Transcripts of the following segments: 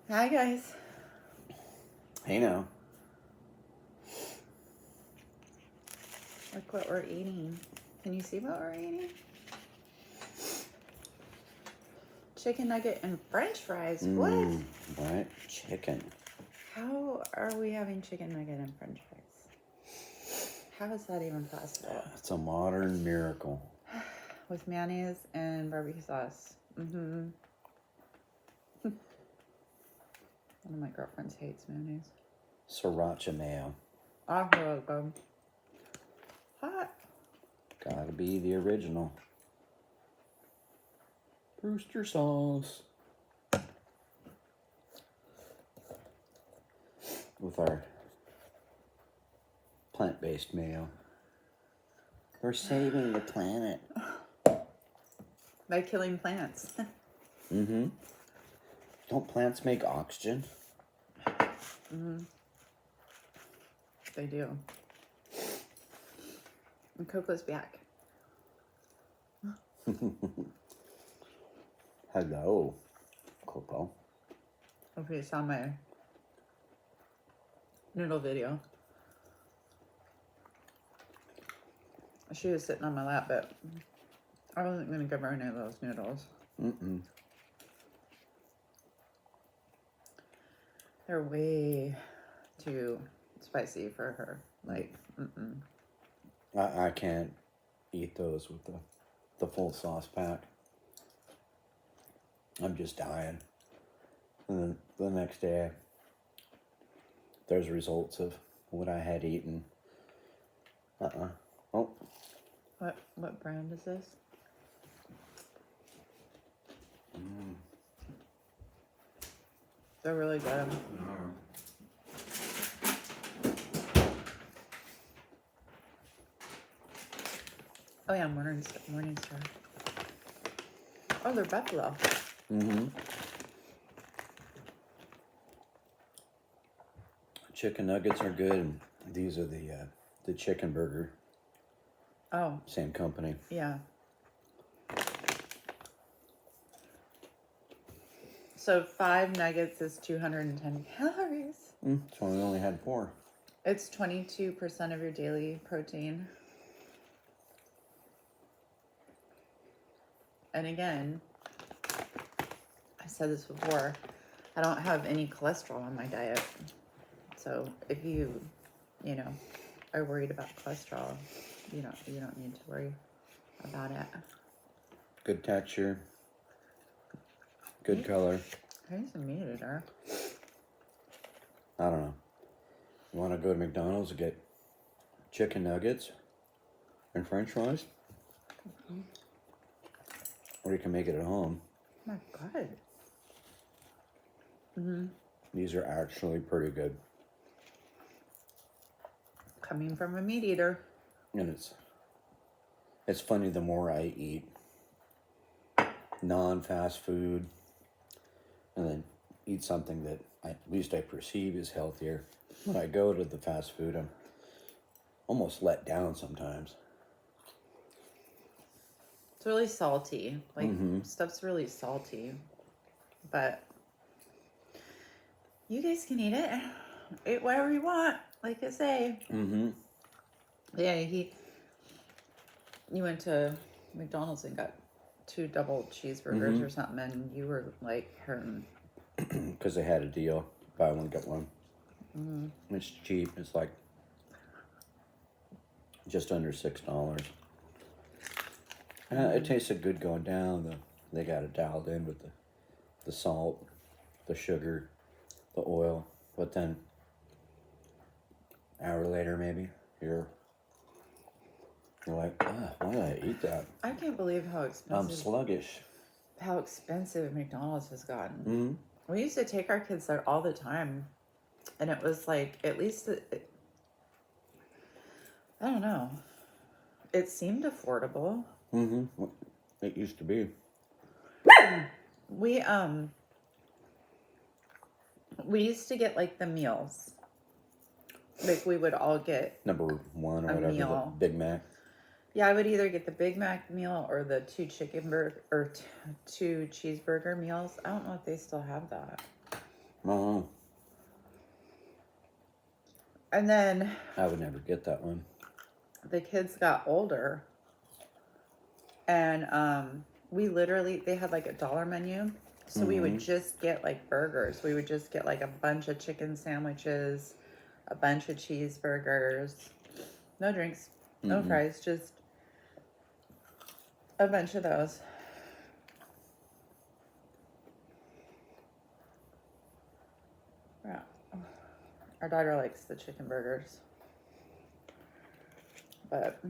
Hi, guys. Hey now. Look what we're eating. Can you see what we're eating? Chicken nugget and french fries. What? What? Chicken. How are we having chicken nugget and french fries? How is that even possible? It's a modern miracle. With mayonnaise and barbecue sauce. One of my girlfriends hates mayonnaise. Sriracha mayo. Oh, good. Hot. Gotta be the original. Brewster sauce. With our plant-based mayo. We're saving the planet. By killing plants. Don't plants make oxygen? They do. And Coco's back. Hello, Coco. If you saw my noodle video. She was sitting on my lap, but I wasn't going to give her any of those noodles. They're way too spicy for her. Like, I can't eat those with the full sauce pack. I'm just dying. And then the next day, there's results of what I had eaten. Oh. What brand is this? They're really good. Oh yeah, Morningstar. Oh, they're buffalo. Chicken nuggets are good. And these are the chicken burger. Oh. Same company. Yeah. So 5 nuggets is 210 calories. So we only had 4. It's 22% of your daily protein. And again, I said this before, I don't have any cholesterol on my diet. So if you are worried about cholesterol, you don't need to worry about it. Good texture. Good color. Here's a meat eater. I don't know. You want to go to McDonald's and get chicken nuggets and french fries? Or you can make it at home. Oh my God. These are actually pretty good. Coming from a meat eater. And it's funny, the more I eat non-fast food and then eat something that at least I perceive is healthier, when I go to the fast food, I'm almost let down sometimes. It's really salty. Like, stuff's really salty. But you guys can eat it. Eat whatever you want, like I say. Yeah, you went to McDonald's and got 2 double cheeseburgers or something, and you were like hurting. Because they had a deal. Buy one, get one. It's cheap. It's like just under $6. It tasted good going down. They got it dialed in with the salt, the sugar, the oil. But then, an hour later maybe, you're like, why did I eat that? I can't believe how expensive. I'm sluggish. How expensive McDonald's has gotten. We used to take our kids there all the time, and it was like, at least I don't know. It seemed affordable. It used to be. We used to get like the meals. Like we would all get Number 1 or whatever, meal. the Big Mac. Yeah, I would either get the Big Mac meal or the 2 chicken burger or 2 cheeseburger meals. I don't know if they still have that. Oh, And then I would never get that one. the kids got older, and they had like a dollar menu, so we would just get like burgers. We would just get like a bunch of chicken sandwiches, a bunch of cheeseburgers, no drinks, no fries, just a bunch of those. Yeah. Our daughter likes the chicken burgers, but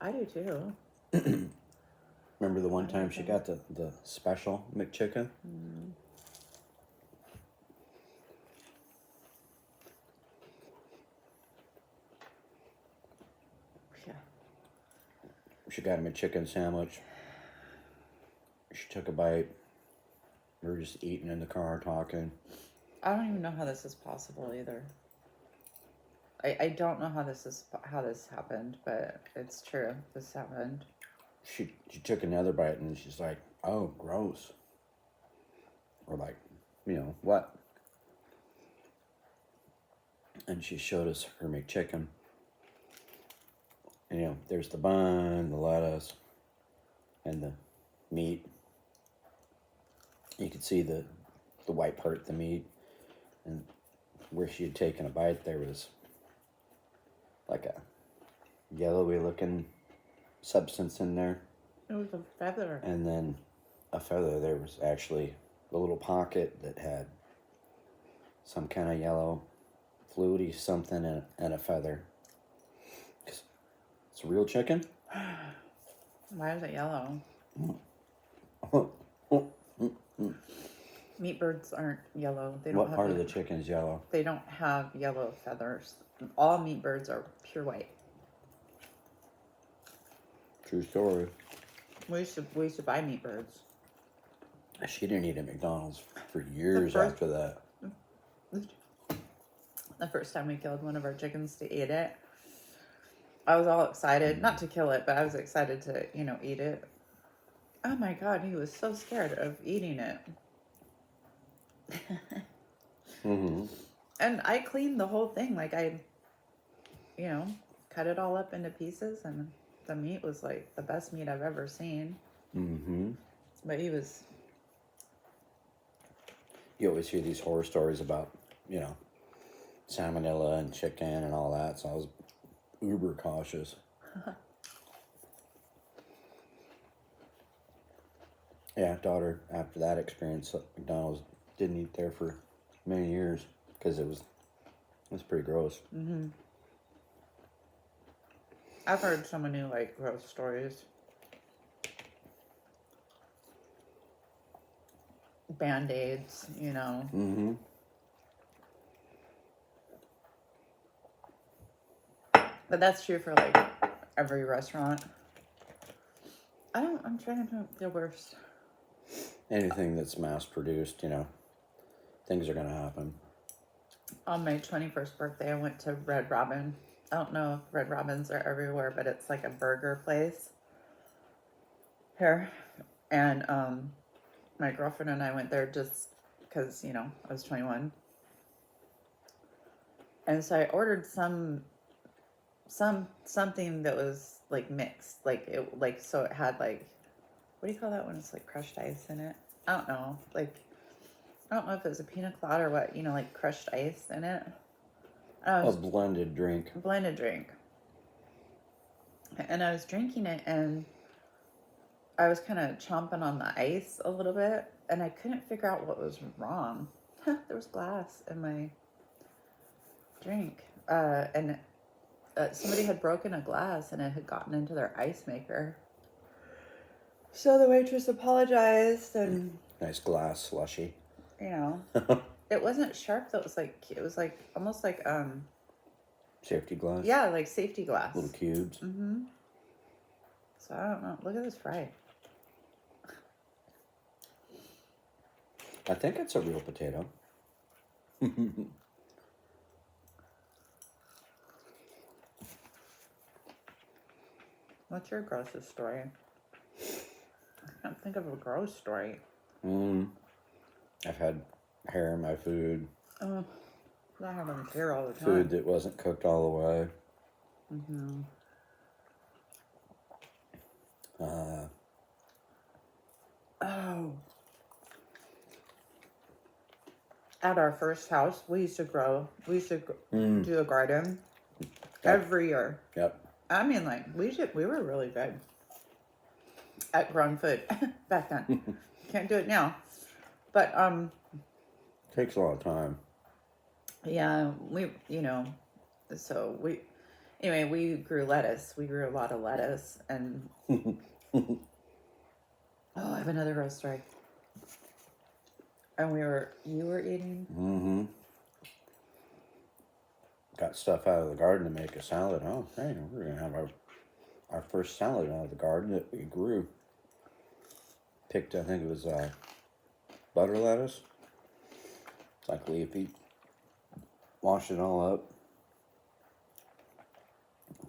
I do too. Remember the one time she got the special McChicken? Yeah. She got him a chicken sandwich. She took a bite. We were just eating in the car, talking. I don't even know how this is possible either. I don't know how this happened, but it's true. This happened. She took another bite and she's like, "Oh, gross." Or like, what? And she showed us her McChicken. And, there's the bun, the lettuce, and the meat. You could see the white part of the meat. And where she had taken a bite, there was like a yellowy looking substance in there. It was a feather. And then a feather. There was actually a little pocket that had some kind of yellow fluidy something and a feather. It's a real chicken. Why is it yellow? Meat birds aren't yellow. They don't What have part of the chicken is yellow? They don't have yellow feathers. All meat birds are pure white. True story. We used to buy meat birds. She didn't eat at McDonald's for years after that. The first time we killed one of our chickens to eat it, I was all excited. Not to kill it, but I was excited to, eat it. Oh my God, he was so scared of eating it. And I cleaned the whole thing. Like I, cut it all up into pieces, and the meat was like the best meat I've ever seen. But he was... You always hear these horror stories about, salmonella and chicken and all that, so I was uber cautious. Yeah, daughter, after that experience at McDonald's, didn't eat there for many years because it was pretty gross. I've heard so many gross stories. Band-Aids, But that's true for every restaurant. I'm trying to think the worst. Anything that's mass produced, things are going to happen. On my 21st birthday, I went to Red Robin. I don't know if Red Robins are everywhere, but it's like a burger place here. And my girlfriend and I went there just because, I was 21. And so I ordered something that was mixed. So it had what do you call that when it's crushed ice in it? I don't know. I don't know if it was a pina colada or what, crushed ice in it. A blended drink. Blended drink. And I was drinking it, and I was kind of chomping on the ice a little bit, and I couldn't figure out what was wrong. There was glass in my drink. And somebody had broken a glass, and it had gotten into their ice maker. So the waitress apologized, and... Nice glass slushy. It wasn't sharp, though. It was almost like... Safety glass? Yeah, safety glass. Little cubes. So I don't know. Look at this fry. I think it's a real potato. What's your grossest story? I can't think of a gross story. I've had hair in my food. Oh, that happens here all the time. Food that wasn't cooked all the way. Mm-hmm. Oh. At our first house, we used to do a garden every year. Yep. I mean, like, we were really good at growing food back then. Can't do it now. But, Takes a lot of time. yeah, anyway, we grew lettuce. We grew a lot of lettuce, and, oh, I have another roast story. And you were eating? Mm-hmm. Got stuff out of the garden to make a salad. Oh, hey, we're going to have our first salad out of the garden that we grew. Picked, I think it was butter lettuce. It's like leafy. Washed it all up.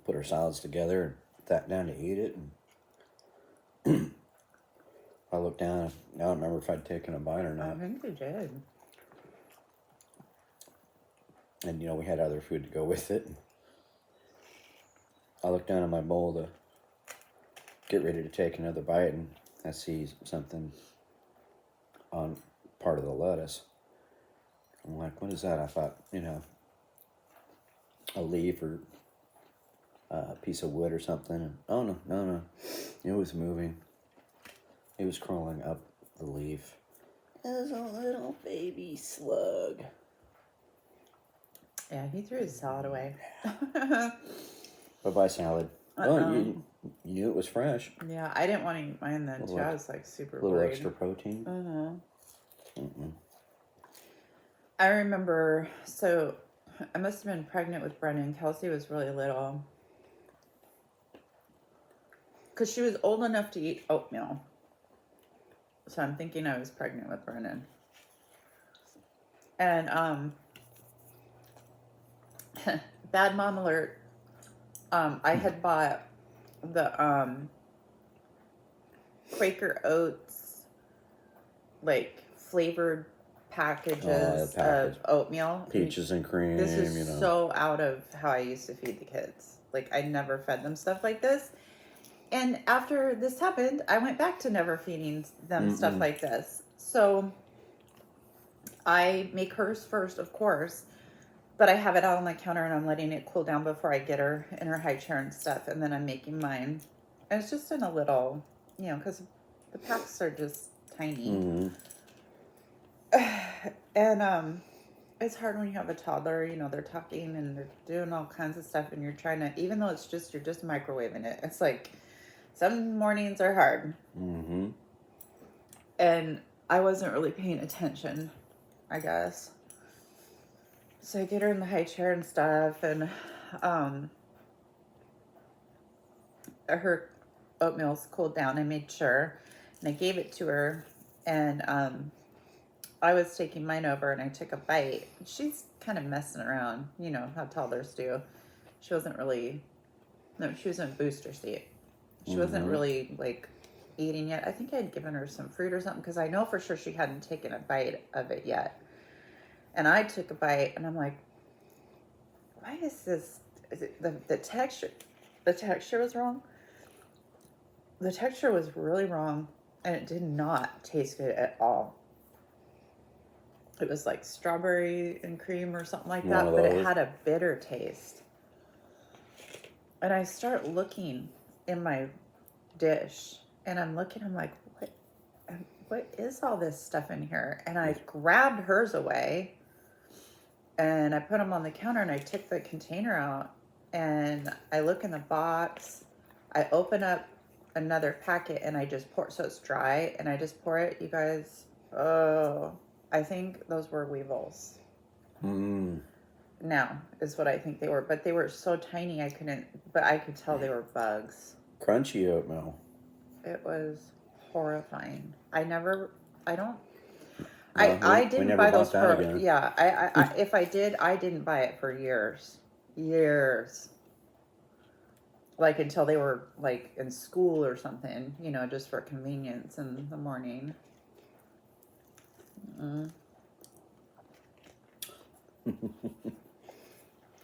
Put our salads together and sat down to eat it. And I looked down. I don't remember if I'd taken a bite or I not. think you did. And, we had other food to go with it. I looked down at my bowl to get ready to take another bite, and I see something on part of the lettuce. I'm like, what is that? I thought, a leaf or a piece of wood or something. And, oh, no. It was moving. It was crawling up the leaf. It was a little baby slug. Yeah, he threw his salad away. Bye-bye salad. Oh, you knew it was fresh. Yeah, I didn't want to eat mine then, too. I was, like, super A little worried. extra protein. I remember, so I must have been pregnant with Brennan. Kelsey was really little. Because she was old enough to eat oatmeal. So I'm thinking I was pregnant with Brennan. And, bad mom alert. I had bought the, Quaker Oats, like, flavored packages of oatmeal. Peaches and cream, This is so out of how I used to feed the kids. Like, I never fed them stuff like this. And after this happened, I went back to never feeding them stuff like this. So I make hers first, of course, but I have it out on the counter and I'm letting it cool down before I get her in her high chair and stuff. And then I'm making mine. And it's just in a little, because the packs are just tiny. And it's hard when you have a toddler, they're talking and they're doing all kinds of stuff and you're trying to, even though you're just microwaving it. It's like, some mornings are hard. And I wasn't really paying attention, I guess. So I get her in the high chair and stuff, and her oatmeal's cooled down. I made sure, and I gave it to her, and I was taking mine over, and I took a bite. She's kind of messing around, how toddlers do. She was in a booster seat. She wasn't really, like, eating yet. I think I had given her some fruit or something, because I know for sure she hadn't taken a bite of it yet. And I took a bite, and I'm like, why is this, the texture, was wrong. The texture was really wrong, and it did not taste good at all. It was like strawberry and cream or something like that, but it had a bitter taste. And I start looking in my dish, and I'm like, what is all this stuff in here? And I grabbed hers away, and I put them on the counter, and I took the container out, and I look in the box. I open up another packet, and I just pour, so it's dry, and I just pour it. You guys, I think those were weevils. Now is what I think they were, but they were so tiny I could tell they were bugs. Crunchy oatmeal. It was horrifying. I didn't buy those for again. if I did, I didn't buy it for years. Like until they were like in school or something, just for convenience in the morning.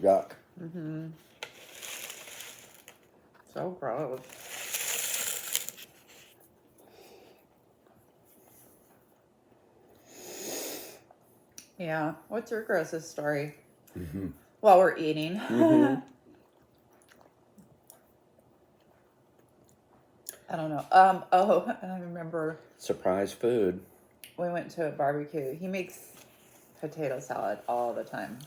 Yuck. So gross. Yeah. What's your grossest story? While we're eating. I don't know. Oh, I remember Surprise food. we went to a barbecue. He makes potato salad all the time.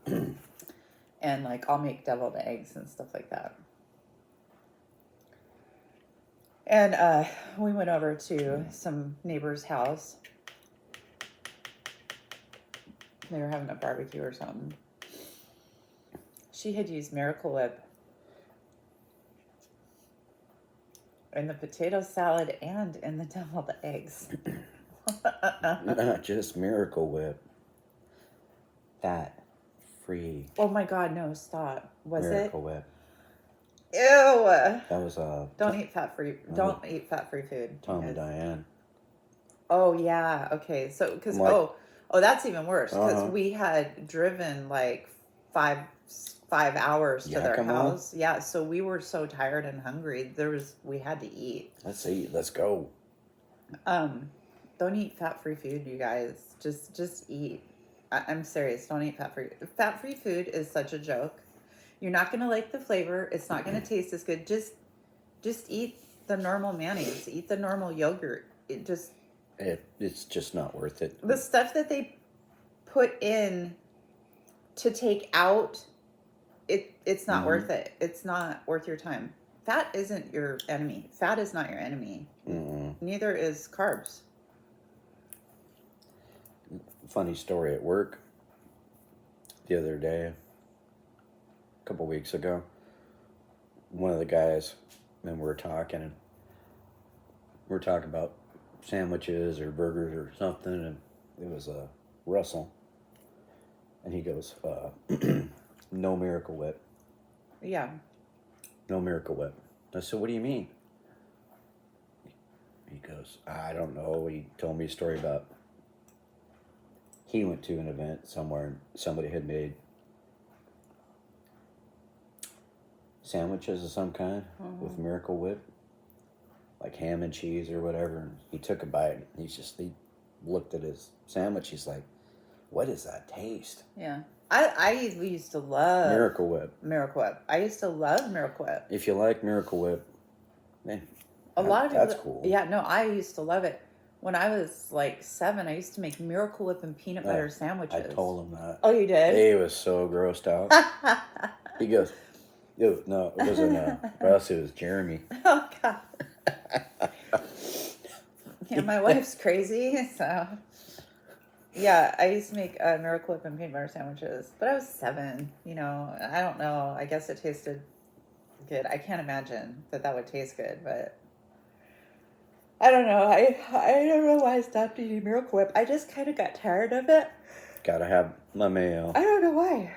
And like I'll make deviled eggs and stuff like that. And we went over to some neighbor's house. They were having a barbecue or something. She had used Miracle Whip in the potato salad and in the deviled eggs. Not just Miracle Whip. Fat free. Oh my God, no, stop. Was Miracle Whip. it? Ew. That was Don't eat fat-free. Don't eat fat-free food. Tom and Diane. Oh yeah. Okay. So because Like- oh, that's even worse because Uh-huh. we had driven like five hours to their Yakima? house. Yeah. So we were so tired and hungry. We had to eat. Let's eat. Let's go. Don't eat fat-free food, you guys. Just eat. I'm serious. Don't eat fat-free. Fat-free food is such a joke. You're not gonna like the flavor. It's not gonna taste as good. Just eat the normal mayonnaise. Eat the normal yogurt. It's just not worth it. The stuff that they put in to take out, it's not worth it. It's not worth your time. Fat isn't your enemy. Fat is not your enemy. Neither is carbs. Funny story at work. The other day, a couple weeks ago, one of the guys, and we were talking about sandwiches or burgers or something, and it was Russell, and he goes, no Miracle Whip. Yeah. No Miracle Whip. I said, what do you mean? He goes, I don't know. He told me a story about he went to an event somewhere and somebody had made sandwiches of some kind with Miracle Whip, like ham and cheese or whatever. And he took a bite. And he looked at his sandwich. He's like, what is that taste? Yeah. I used to love Miracle Whip. Miracle Whip. I used to love Miracle Whip. If you like Miracle Whip, man, A lot of people. that's cool. Yeah, no, I used to love it. When I was like 7, I used to make Miracle Whip and peanut butter sandwiches. I told him that. Oh, you did? He was so grossed out. He goes, no, it wasn't Russ, it was Jeremy. Oh, God. Yeah, my wife's crazy, so. Yeah, I used to make Miracle Whip and peanut butter sandwiches, but I was 7, I don't know. I guess it tasted good. I can't imagine that would taste good, but I don't know. I don't know why I stopped eating Miracle Whip. I just kind of got tired of it. Gotta have my mayo. I don't know why.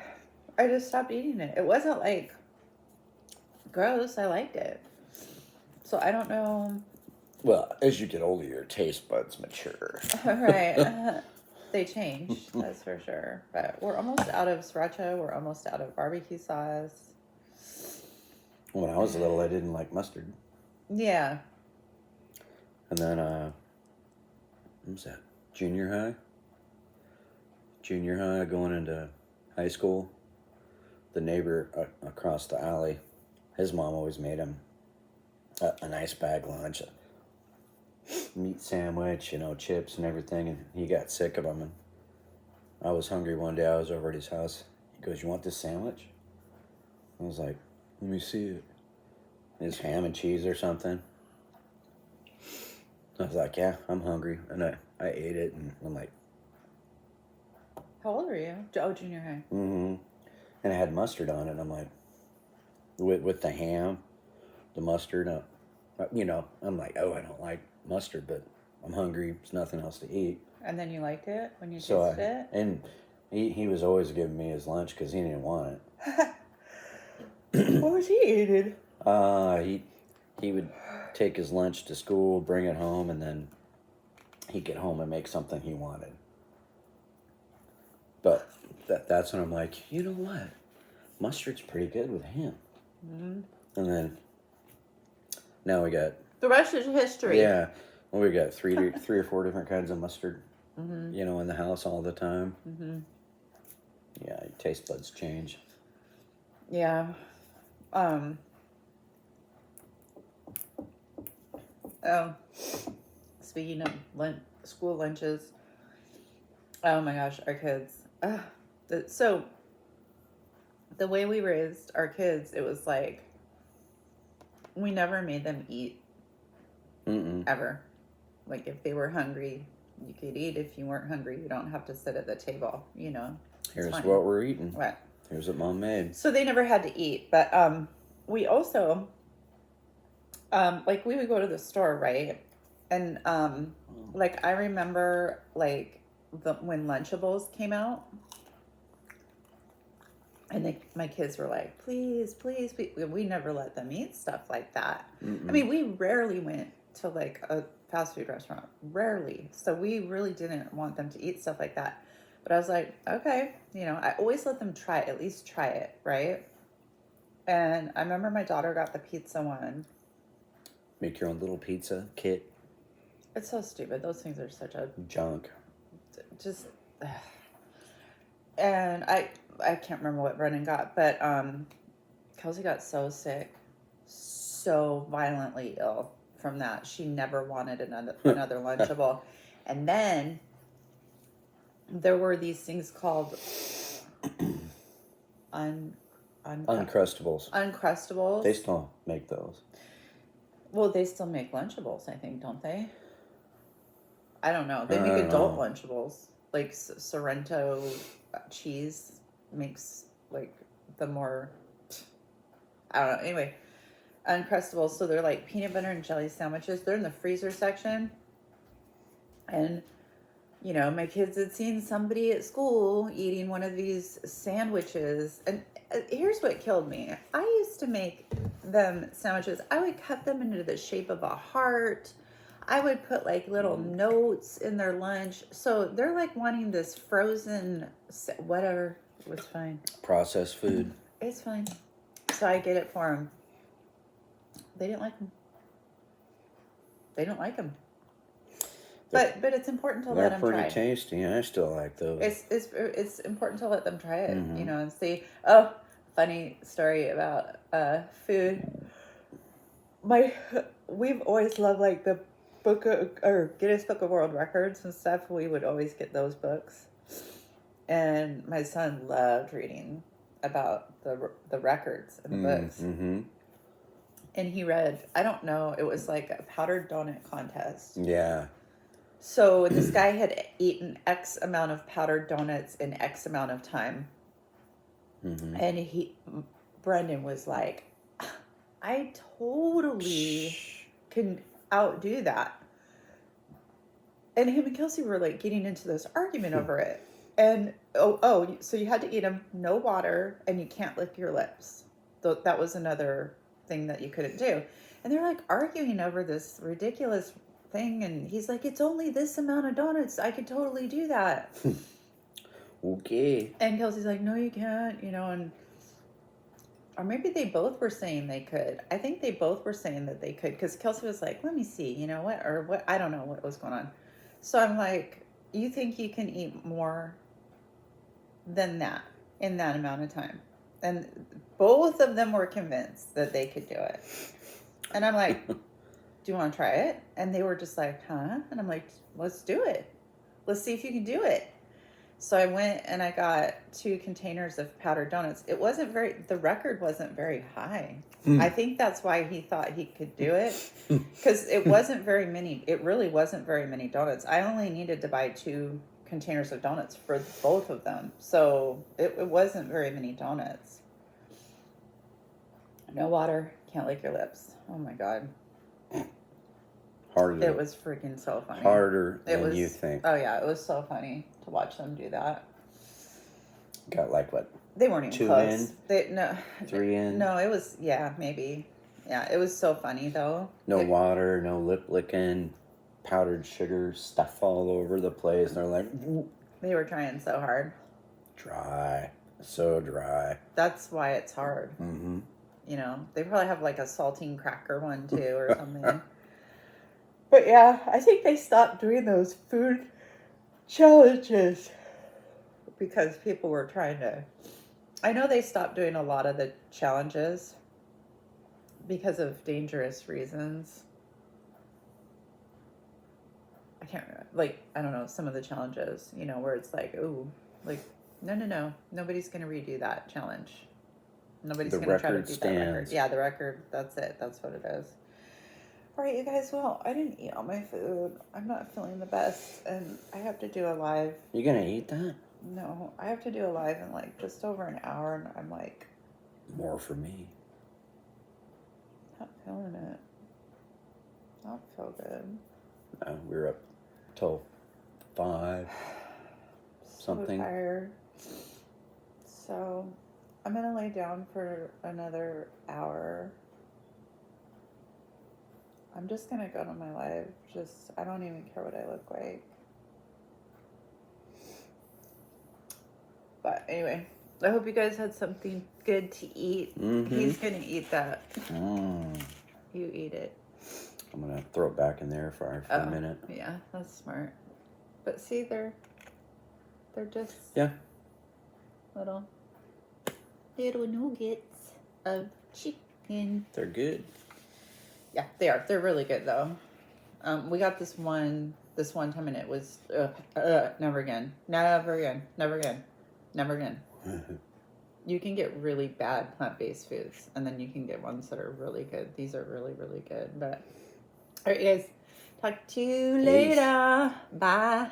I just stopped eating it. It wasn't like gross. I liked it. So I don't know. Well, as you get older, your taste buds mature. Right. They change, that's for sure. But we're almost out of sriracha. We're almost out of barbecue sauce. When I was little, I didn't like mustard. Yeah. And then, what was that? Junior high, going into high school. The neighbor across the alley, his mom always made him a nice bag lunch, a meat sandwich, chips and everything. And he got sick of them. And I was hungry one day. I was over at his house. He goes, "You want this sandwich?" I was like, "Let me see it." It's ham and cheese or something. I was like, "Yeah, I'm hungry," and I ate it, and I'm like, How old were you? Oh, junior high. and it had mustard on it. And I'm like, with the ham, the mustard, I'm like, oh, I don't like mustard, but I'm hungry. There's nothing else to eat. And then you liked it when you So tasted it? and he was always giving me his lunch because he didn't want it. What was he eating? He would take his lunch to school, bring it home, and then he'd get home and make something he wanted. But that's when I'm like, you know what? Mustard's pretty good with him. Mm-hmm. And then now we got... The rest is history. Yeah. Well, we got three or four different kinds of mustard, mm-hmm. In the house all the time. Mm-hmm. Yeah, your taste buds change. Yeah. Oh, speaking of school lunches, oh my gosh, our kids. So, the way we raised our kids, it was like, we never made them eat. Mm-mm. Ever. Like, if they were hungry, you could eat. If you weren't hungry, you don't have to sit at the table, Here's what we're eating. What? Here's what Mom made. So they never had to eat. But we also, like, we would go to the store, right? And, like, I remember, like, when Lunchables came out. And my kids were like, please, please. We never let them eat stuff like that. Mm-mm. I mean, we rarely went to, like, a fast food restaurant. Rarely. So we really didn't want them to eat stuff like that. But I was like, okay. I always let them try it. At least try it, right? And I remember my daughter got the pizza one. Make your own little pizza kit. It's so stupid. Those things are such a... junk. Just... And I can't remember what Brennan got, but Kelsey got so sick, so violently ill from that. She never wanted another Lunchable. And then there were these things called Uncrustables. Uncrustables. They still make those. Well, they still make Lunchables, I think, don't they? I don't know. They make adult Lunchables, like Sorrento cheese makes, like, the more, I don't know. Anyway, Uncrustables. So they're like peanut butter and jelly sandwiches. They're in the freezer section. And, my kids had seen somebody at school eating one of these sandwiches. And here's what killed me. I used to make them sandwiches. I would cut them into the shape of a heart. I would put, like, little notes in their lunch. So they're, like, wanting this frozen whatever. It was fine. Processed food. It's fine. So I get it for them. They didn't like them. They don't like them. But it's important to let them try. They're pretty tasty. I still like those. It's important to let them try it, and see. Oh, funny story about food. We've always loved, like, the Guinness Book of World Records and stuff. We would always get those books. And my son loved reading about the records and the books. Mm-hmm. And he read, I don't know, it was like a powdered donut contest. Yeah. So this guy had eaten X amount of powdered donuts in X amount of time. Mm-hmm. And Brendan was like, I totally can outdo that. And him and Kelsey were, like, getting into this argument over it. And, so you had to eat them, no water, and you can't lick your lips. That was another thing that you couldn't do. And they're, like, arguing over this ridiculous thing, and he's like, it's only this amount of donuts. I could totally do that. Okay. And Kelsey's like, no, you can't, or maybe they both were saying they could. I think they both were saying that they could, because Kelsey was like, let me see, what, I don't know what was going on. So I'm like, you think you can eat more than that in that amount of time? And both of them were convinced that they could do it. And I'm like, do you want to try it? And they were just like, huh? And I'm like, let's do it. Let's see if you can do it. So I went and I got 2 containers of powdered donuts. The record wasn't very high. I think that's why he thought he could do it. Because it wasn't very many. It really wasn't very many donuts. I only needed to buy 2 containers of donuts for both of them. So it wasn't very many donuts. No water. Can't lick your lips. Oh my God. Harder. It was freaking so funny. Harder than you think. Oh yeah, it was so funny to watch them do that. Got, like, what? They weren't even 2 close. in? 3 in? No, it was, maybe. Yeah, it was so funny though. No water, no lip licking. powdered sugar stuff all over the place. And they're like, "Ooh, They were trying so hard. dry. So dry." That's why it's hard. Mm-hmm. You know, they probably have like a saltine cracker one too or something. But yeah, I think they stopped doing those food challenges because people were trying to. I know they stopped doing a lot of the challenges because of dangerous reasons. I can't remember. Like, I don't know, some of the challenges, you know, where it's like, ooh, like, no. Nobody's going to redo that challenge. Nobody's going to try to beat that record. stands. Yeah, the record. That's it. That's what it is. All right, you guys. Well, I didn't eat all my food. I'm not feeling the best, and I have to do a live. You gonna eat that? No, I have to do a live in like just over an hour, and I'm like, More for me. not feeling it. Not feel good. No, we were up till 5. Something. So tired. So I'm gonna lay down for another hour. I'm just gonna go to my live. I don't even care what I look like. But anyway, I hope you guys had something good to eat. Mm-hmm. He's gonna eat that. Mm. You eat it. I'm gonna throw it back in there for a minute. Yeah, that's smart. But see, they're just little nuggets of chicken. They're good. Yeah, they are. They're really good though. We got this one time, and it was never again. You can get really bad plant-based foods, and then you can get ones that are really good. These are really, really good. But all right, guys, talk to you later. Bye.